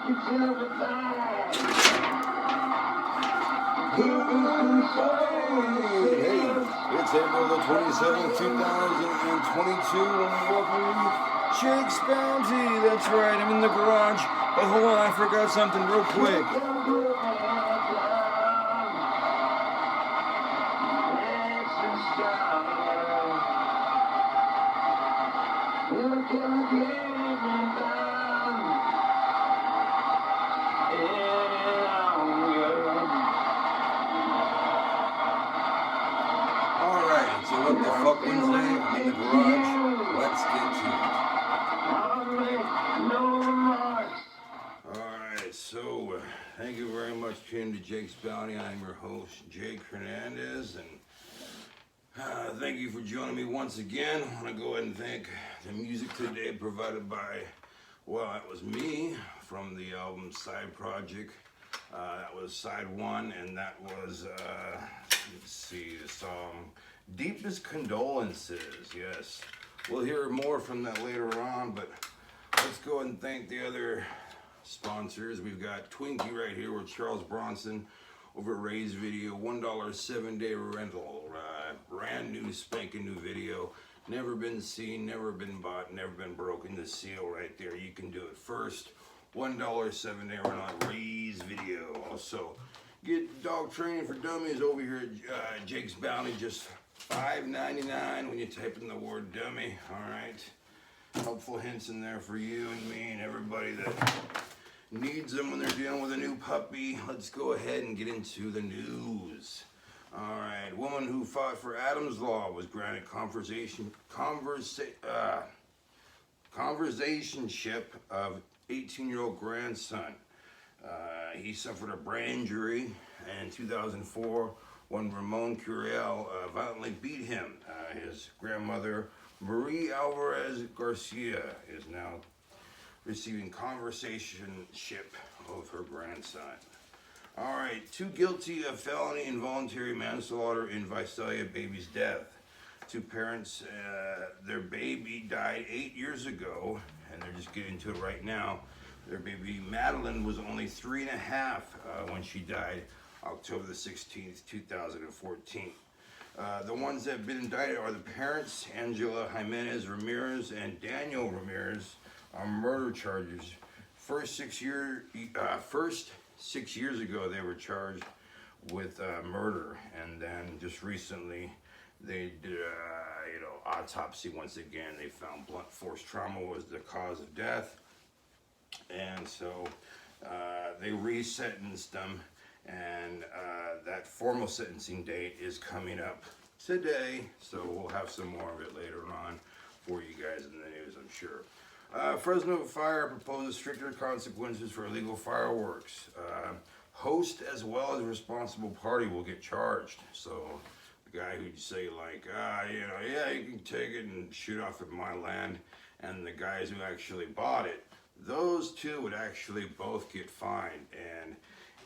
Hey, it's April the 27th, 2022, and welcome to Jake's Bounty. That's right, I'm in the garage. But hold on, I forgot something real quick. Alright, so what the fuck Wednesday? I'm in the garage. Let's get to it. Alright, so thank you very much for tuning to Jake's Bounty. I'm your host, Jake Hernandez, and thank you for joining me once again. I want to go ahead and thank the music today provided by, well, that was me from the album Side Project. That was side one, and that was, let's see, the song Deepest Condolences. Yes, we'll hear more from that later on, but let's go ahead and thank the other sponsors. We've got Twinkie right here with Charles Bronson over at Ray's Video, $1 7-day rental, brand new spanking new video, never been seen, never been bought, never been broken. The seal right there, you can do it first. $1 7-day rental at Ray's Video. Also, get dog training for dummies over here at Jake's Bounty, just $5.99 when you type in the word dummy. All right, helpful hints in there for you and me and everybody that needs them when they're dealing with a new puppy. Let's go ahead and get into the news. All right, woman who fought for Adam's Law was granted conversationship of 18-year-old grandson. He suffered a brain injury in 2004 when Ramon Curiel violently beat him. His grandmother, Marie Alvarez Garcia, is now receiving conversationship of her grandson. All right, two guilty of felony involuntary manslaughter in Visalia baby's death. Two parents, their baby died 8 years ago, and they're just getting to it right now. Their baby Madeline was only 3.5 when she died, October the 16th, 2014. The ones that have been indicted are the parents, Angela Jimenez Ramirez and Daniel Ramirez, on murder charges. First 6 years ago, they were charged with murder, and then just recently they did autopsy once again. They found blunt force trauma was the cause of death, and so they resentenced them, and that formal sentencing date is coming up today, so we'll have some more of it later on for you guys in the news, I'm sure. Fresno Fire proposes stricter consequences for illegal fireworks. Host as well as responsible party will get charged. So the guy who'd say like, yeah, you can take it and shoot off at my land, and the guys who actually bought it, those two would actually both get fined. And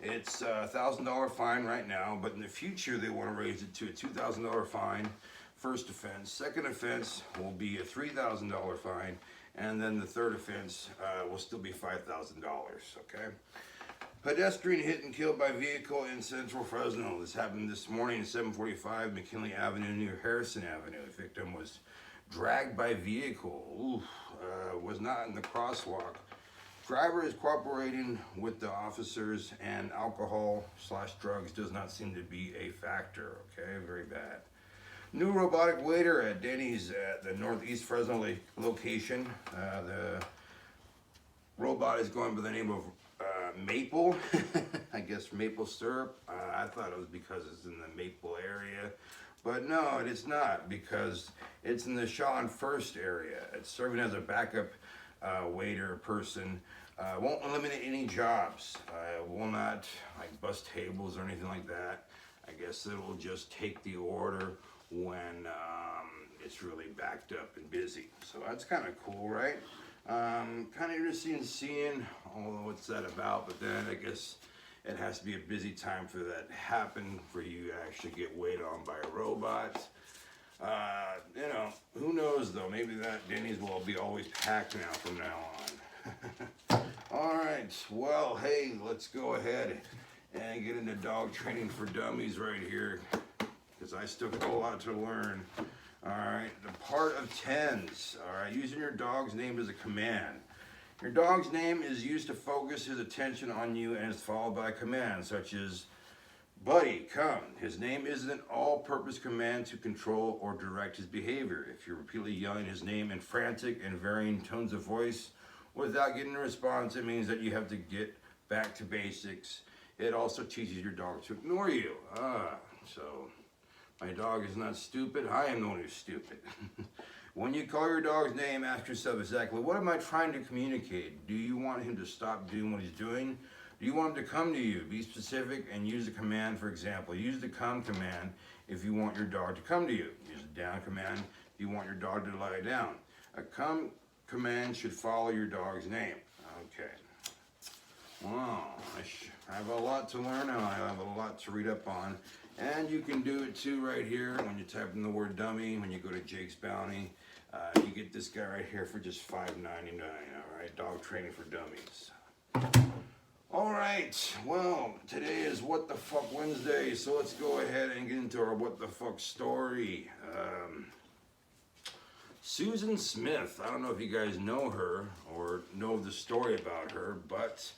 it's a $1,000 fine right now, but in the future they want to raise it to a $2,000 fine. First offense. Second offense will be a $3,000 fine, and then the third offense will still be $5,000. Okay. Pedestrian hit and killed by vehicle in central Fresno. This happened this morning at 745 McKinley Avenue near Harrison Avenue. The victim was dragged by vehicle. Was not in the crosswalk. Driver is cooperating with the officers, and alcohol/drugs does not seem to be a factor. Okay, very bad. New robotic waiter at Denny's at the Northeast Fresno location. The robot is going by the name of Maple. I guess maple syrup. I thought it was because it's in the Maple area, but no, it is not, because it's in the Sean First area. It's serving as a backup waiter person. Won't eliminate any jobs. Will not like bust tables or anything like that. I guess it will just take the order when it's really backed up and busy. So that's kind of cool, right? Kind of interesting seeing, although what's that about, but then I guess it has to be a busy time for that to happen, for you to actually get waited on by a robot. Who knows though, maybe that Denny's will be always packed now from now on. All right, well, hey, let's go ahead and get into dog training for dummies right here, because I still got a lot to learn. All right, the part of tens. All right, using your dog's name as a command. Your dog's name is used to focus his attention on you and is followed by a command such as Buddy, come. His name is an all-purpose command to control or direct his behavior. If you're repeatedly yelling his name in frantic and varying tones of voice without getting a response, it means that you have to get back to basics. It also teaches your dog to ignore you. So my dog is not stupid. I am the one who's stupid. When you call your dog's name, ask yourself exactly, what am I trying to communicate? Do you want him to stop doing what he's doing? Do you want him to come to you? Be specific and use the command. For example, use the come command if you want your dog to come to you. Use the down command if you want your dog to lie down. A come command should follow your dog's name. Okay. Wow, I have a lot to learn and I have a lot to read up on. And you can do it too right here when you type in the word dummy, when you go to Jake's Bounty. You get this guy right here for just $5.99, all right? Dog training for dummies. All right, well, today is What the Fuck Wednesday, so let's go ahead and get into our What the Fuck story. Susan Smith, I don't know if you guys know her or know the story about her, but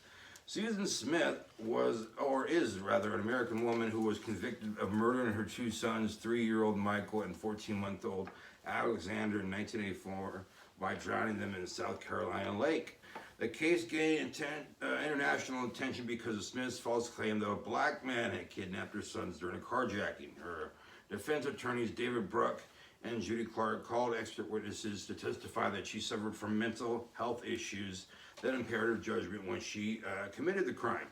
Susan Smith was, or is rather, an American woman who was convicted of murdering her two sons, 3-year-old Michael and 14-month-old Alexander in 1984 by drowning them in a South Carolina lake. The case gained international attention because of Smith's false claim that a black man had kidnapped her sons during a carjacking. Her defense attorneys David Bruck and Judy Clark called expert witnesses to testify that she suffered from mental health issues that impaired her judgment when she committed the crime.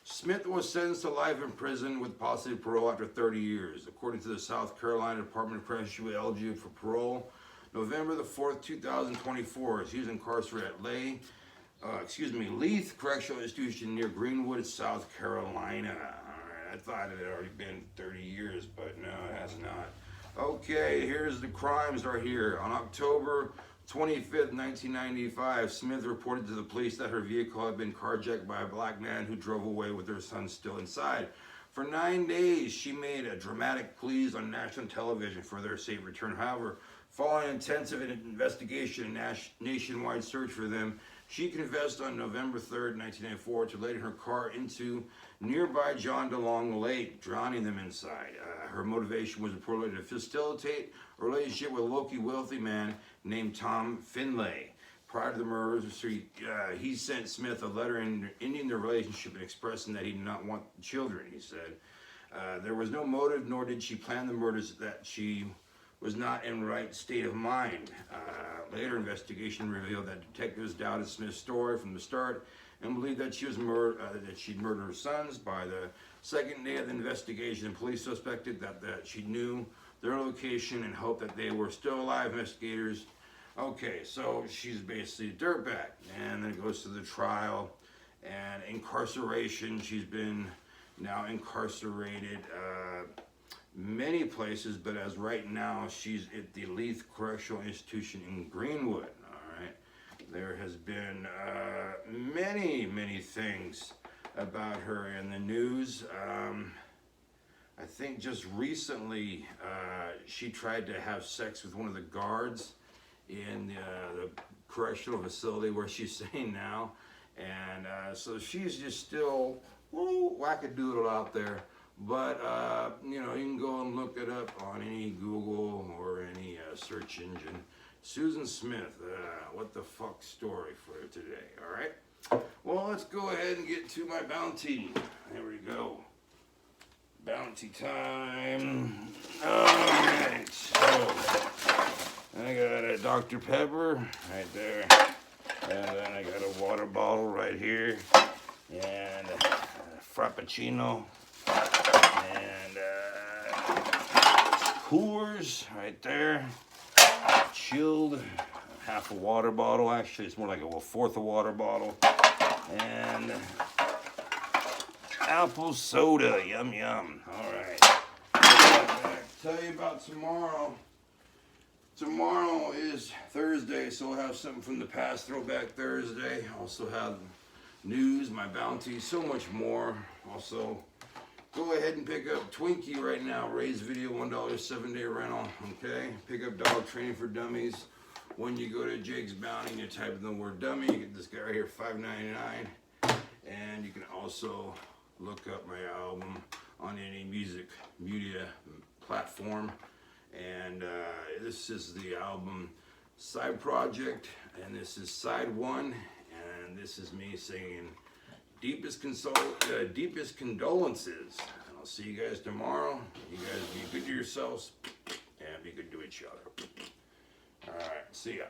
Smith was sentenced to life in prison with possible parole after 30 years. According to the South Carolina Department of Corrections, she was eligible for parole November the 4th, 2024. She was incarcerated at Leith Correctional Institution near Greenwood, South Carolina. All right, I thought it had already been 30 years, but no, it has not. Okay, here's the crimes right here. On October 25th, 1995, Smith reported to the police that her vehicle had been carjacked by a black man who drove away with her son still inside. For 9 days, she made a dramatic pleas on national television for their safe return. However, following an intensive investigation and nationwide search for them, she confessed on November 3rd, 1994, to letting her car into nearby John DeLong Lake, drowning them inside. Her motivation was reportedly to facilitate a relationship with a local wealthy man named Tom Finlay. Prior to the murders, he sent Smith a letter ending their relationship and expressing that he did not want children, he said. There was no motive, nor did she plan the murders, that she was not in right state of mind. Later investigation revealed that detectives doubted Smith's story from the start and believed that she'd murdered her sons. By the second day of the investigation, police suspected that she knew their location and hoped that they were still alive. Investigators. Okay, so she's basically a dirtbag, and then it goes to the trial and incarceration. She's been now incarcerated many places, but as right now, she's at the Leith Correctional Institution in Greenwood. All right, there has been many things about her in the news. I think just recently she tried to have sex with one of the guards in the correctional facility where she's staying now, and so she's just still wackadoodle out there. But you know, you can go and look it up on any Google or any search engine. Susan Smith, what the fuck story for today? All right. Well, let's go ahead and get to my bounty. There we go. Bounty time. All right. So I got a Dr. Pepper right there, and then I got a water bottle right here, and a Frappuccino, and Coors right there, chilled, half a water bottle. Actually, it's more like a fourth of water bottle, and apple soda. Yum yum. All right. Tell you about tomorrow. Tomorrow is Thursday, so we'll have something from the past, Throwback Thursday. Also have news, my bounty, so much more. Also, go ahead and pick up Twinkie right now. Ray's video, $1 7-day rental. Okay, pick up Dog Training for Dummies. When you go to Jake's Bounty and you type in the word dummy, you get this guy right here, $5.99. And you can also look up my album on any music media platform. And this is the album side project, and this is side 1, and this is me singing deepest condolences. And I'll see you guys tomorrow. You guys be good to yourselves and be good to each other. All right, see ya.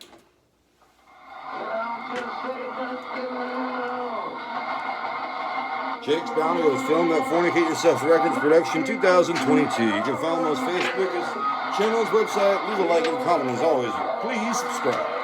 Jake's Bounty was filmed at Fornicate Yourself Records Production 2022. You can follow him on Facebook, his channel's website, leave a like and comment as always. Please subscribe.